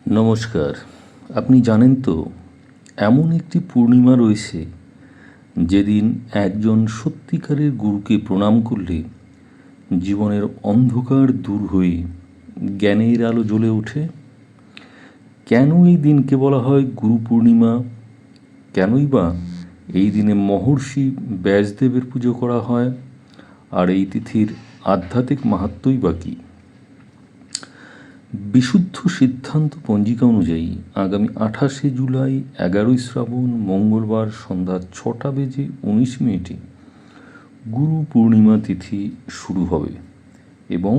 নমস্কার। আপনি জানেন তো, এমন একটি পূর্ণিমা রয়েছে যেদিন একজন সত্যিকারের গুরুকে প্রণাম করলে জীবনের অন্ধকার দূর হয়ে জ্ঞানের আলো জ্বলে ওঠে। কেন এই দিনকে বলা হয় গুরু পূর্ণিমা? কেনই বা এই দিনে মহর্ষি ব্যাসদেবের পুজো করা হয়? আর এই তিথির আধ্যাত্মিক মাহাত্ম্যই বা কী? বিশুদ্ধ সিদ্ধান্ত পঞ্জিকা অনুযায়ী আগামী 28শে জুলাই 11ই শ্রাবণ মঙ্গলবার সন্ধ্যা 6:19 গুরু পূর্ণিমা তিথি শুরু হবে এবং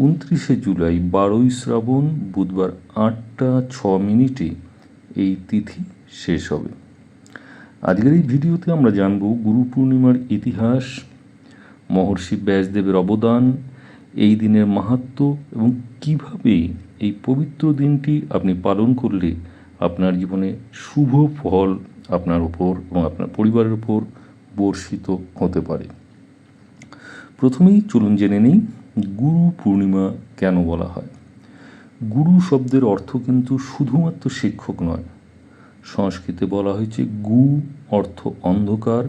29শে জুলাই 12ই শ্রাবণ বুধবার 8:06 এই তিথি শেষ হবে। আজকের এই ভিডিওতে আমরা জানব গুরু পূর্ণিমার ইতিহাস, মহর্ষি ব্যাসদেবের অবদান, এই দিনের মাহাত্ম্য এবং কিভাবে এই পবিত্র দিনটি আপনি পালন করলে আপনার জীবনে শুভ ফল আপনার উপর এবং আপনার পরিবারের উপর বর্ষিত হতে পারে। প্রথমেই চলুন জেনে নিই গুরু পূর্ণিমা কেন বলা হয়। গুরু শব্দের অর্থ কিন্তু শুধুমাত্র শিক্ষক নয়। সংস্কৃতে বলা হয়েছে গু অর্থ অন্ধকার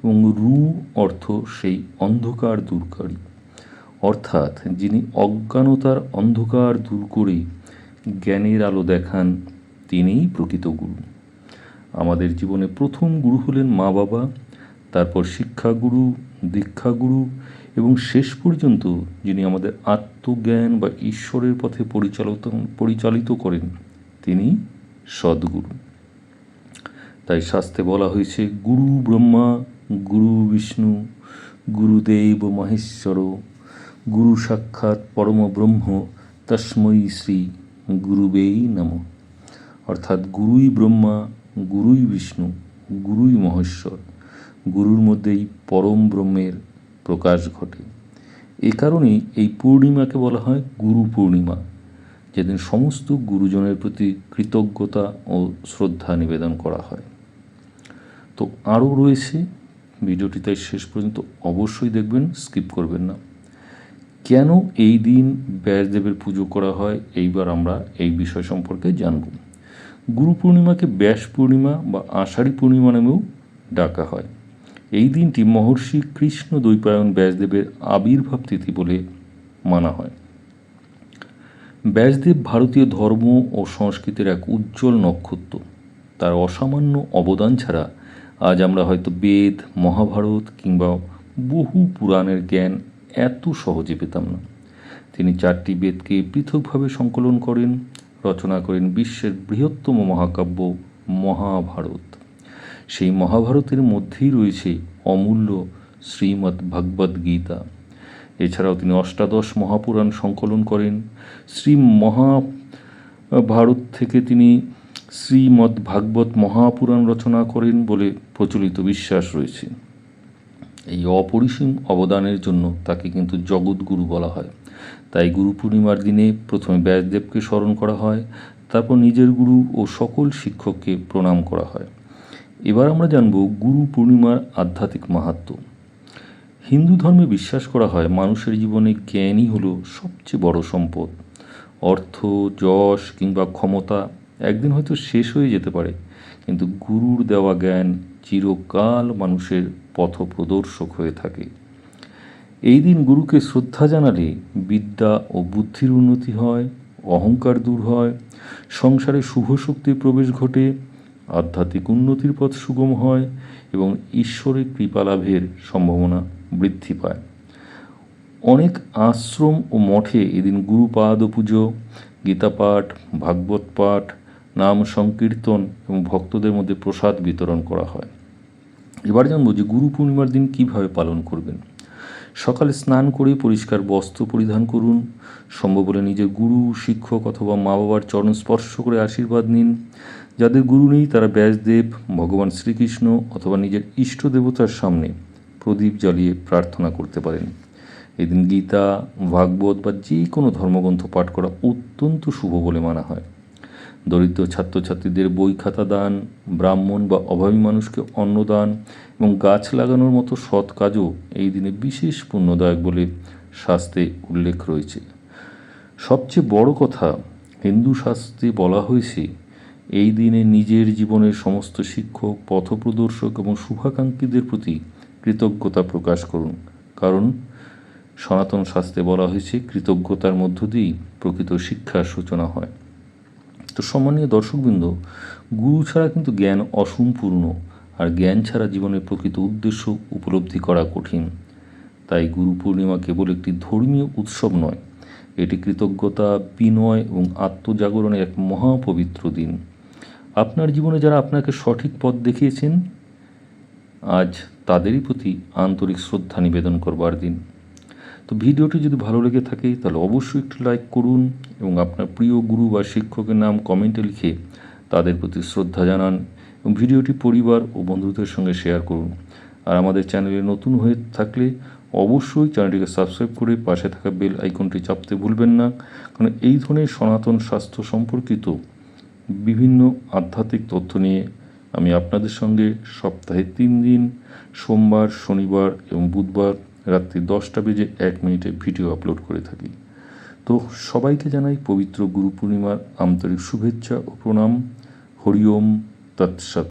এবং রু অর্থ সেই অন্ধকার দূরকারী, অর্থাৎ যিনি অজ্ঞানতার অন্ধকার দূর করে জ্ঞানের আলো দেখান, তিনিই প্রকৃত গুরু। আমাদের জীবনে প্রথম গুরু হলেন মা বাবা, তারপর শিক্ষাগুরু, দীক্ষাগুরু এবং শেষ পর্যন্ত যিনি আমাদের আত্মজ্ঞান বা ঈশ্বরের পথে পরিচালিত করেন, তিনি সদ্গুরু। তাই শাস্ত্রে বলা হয়েছে গুরু ব্রহ্মা, গুরু বিষ্ণু, গুরুদেব মহেশ্বর, গুরু সাক্ষাৎ পরম ব্রহ্ম তস্মৈ শ্রী গুরুবেই নমঃ। অর্থাৎ গুরুই ব্রহ্মা, গুরুই বিষ্ণু, গুরুই মহেশ্বর, গুরুর মধ্যেই পরম ব্রহ্মের প্রকাশ ঘটে। এ কারণেই এই পূর্ণিমাকে বলা হয় গুরু পূর্ণিমা, যেদিন সমস্ত গুরুজনের প্রতি কৃতজ্ঞতা ও শ্রদ্ধা নিবেদন করা হয়। তো আরও রয়েছে, ভিডিওটি তাই শেষ পর্যন্ত অবশ্যই দেখবেন, স্কিপ করবেন না। কেন এই দিন ব্যাসদেবের পুজো করা হয়, এইবার আমরা এই বিষয় সম্পর্কে জানব। গুরু পূর্ণিমাকে ব্যাস পূর্ণিমা বা আষাঢ়ী পূর্ণিমা নামেও ডাকা হয়। এই দিনটি মহর্ষি কৃষ্ণ দ্বৈপায়ন ব্যাসদেবের আবির্ভাব তিথি বলে মানা হয়। ব্যাসদেব ভারতীয় ধর্ম ও সংস্কৃতির এক উজ্জ্বল নক্ষত্র। তার অসামান্য অবদান ছাড়া আজ আমরা হয়তো বেদ, মহাভারত কিংবা বহু পুরাণের জ্ঞান এত সহজে পেতাম না। তিনি 4টি বেদকে পৃথকভাবে সংকলন করেন, রচনা করেন বিশ্বের বৃহত্তম মহাকাব্য মহাভারত। সেই মহাভারতের মধ্যেই রয়েছে অমূল্য শ্রীমদ্ ভগবদ্ গীতা। এছাড়াও তিনি অষ্টাদশ মহাপুরাণ সংকলন করেন। শ্রী মহাভারত থেকে তিনি শ্রীমদ্ ভাগবত মহাপুরাণ রচনা করেন বলে প্রচলিত বিশ্বাস রয়েছে। এই অপরিসীম অবদানের জন্য তাকে কিন্তু জগৎগুরু বলা হয়। তাই গুরু পূর্ণিমার দিনে প্রথমে ব্যাসদেবকে স্মরণ করা হয়, তারপর নিজের গুরু ও সকল শিক্ষককে প্রণাম করা হয়। এবার আমরা জানব গুরু পূর্ণিমার আধ্যাত্মিক মাহাত্ম্য। হিন্দু ধর্মে বিশ্বাস করা হয় মানুষের জীবনে জ্ঞানই হলো সবচেয়ে বড় সম্পদ। অর্থ, যশ কিংবা ক্ষমতা একদিন হয়তো শেষ হয়ে যেতে পারে, কিন্তু গুরুর দেওয়া জ্ঞান চিরকাল মানুষের পথপ্রদর্শক হয়ে থাকে। এই দিন গুরুকে শ্রদ্ধা জানালে বিদ্যা ও বুদ্ধির উন্নতি হয়, অহংকার দূর হয়, সংসারে শুভ শক্তির প্রবেশ ঘটে, আধ্যাত্মিক উন্নতির পথ সুগম হয় এবং ঈশ্বরের কৃপা লাভের সম্ভাবনা বৃদ্ধি পায়। অনেক আশ্রম ও মঠে এদিন গুরুপাদ পুজো, গীতা পাঠ, ভাগবত পাঠ, নাম সংকীর্তন এবং ভক্তদের মধ্যে প্রসাদ বিতরণ করা হয়। এবার জানবো যে গুরু পূর্ণিমার দিন কিভাবে পালন করবেন। সকালে স্নান করে পরিষ্কার বস্ত্র পরিধান করুন। সম্ভব হলে নিজের গুরু, শিক্ষক অথবা মা বাবার চরণ স্পর্শ করে আশীর্বাদ নিন। যাদের গুরু নেই তারা ব্যাসদেব, ভগবান শ্রীকৃষ্ণ অথবা নিজের ইষ্ট দেবতার সামনে প্রদীপ জ্বালিয়ে প্রার্থনা করতে পারেন। এদিন গীতা, ভাগবত বা যে কোনো ধর্মগ্রন্থ পাঠ করা অত্যন্ত শুভ বলে মানা হয়। দরিদ্র ছাত্রছাত্রীদের বই খাতা দান, ব্রাহ্মণ বা অভাবী মানুষকে অন্নদান এবং গাছ লাগানোর মতো সৎ কাজও এই দিনে বিশেষ পুণ্যদায়ক বলে শাস্ত্রে উল্লেখ রয়েছে। সবচেয়ে বড় কথা, হিন্দু শাস্ত্রে বলা হয়েছে এই দিনে নিজের জীবনের সমস্ত শিক্ষক, পথপ্রদর্শক এবং শুভাকাঙ্ক্ষীদের প্রতি কৃতজ্ঞতা প্রকাশ করুন, কারণ সনাতন শাস্ত্রে বলা হয়েছে কৃতজ্ঞতার মধ্য দিয়েই প্রকৃত শিক্ষার সূচনা হয়। তো সম্মানীয় দর্শকবৃন্দ, গুরু ছাড়া কিন্তু জ্ঞান অসম্পূর্ণ, আর জ্ঞান ছাড়া জীবনের প্রকৃত উদ্দেশ্য উপলব্ধি করা কঠিন। তাই গুরু পূর্ণিমা কেবল একটি ধর্মীয় উৎসব নয়, এটি কৃতজ্ঞতা, বিনয় এবং আত্মজাগরণের এক মহাপবিত্র দিন। আপনার জীবনে যারা আপনাকে সঠিক পথ দেখিয়েছেন, আজ তাদেরই প্রতি আন্তরিক শ্রদ্ধা নিবেদন করবার দিন। তো ভিডিওটি যদি ভালো লেগে থাকে তাহলে অবশ্যই একটি লাইক করুন এবং আপনার প্রিয় গুরু বা শিক্ষকের নাম কমেন্টে লিখে তাদের প্রতি শ্রদ্ধা জানান এবং ভিডিওটি পরিবার ও বন্ধুদের সঙ্গে শেয়ার করুন। আর আমাদের চ্যানেলে নতুন হয়ে থাকলে অবশ্যই চ্যানেলটিকে সাবস্ক্রাইব করে পাশে থাকা বেল আইকনটি চাপতে ভুলবেন না, কারণ এই ধরনের সনাতন স্বাস্থ্য সম্পর্কিত বিভিন্ন আধ্যাত্মিক তথ্য নিয়ে আমি আপনাদের সঙ্গে সপ্তাহে 3 দিন সোমবার, শনিবার এবং বুধবার রাত্রি 10:01 ভিডিও আপলোড করে থাকি। তো সবাইকে জানাই পবিত্র গুরু পূর্ণিমার আন্তরিক শুভেচ্ছা ও প্রণাম। হরি ওম তৎসৎ।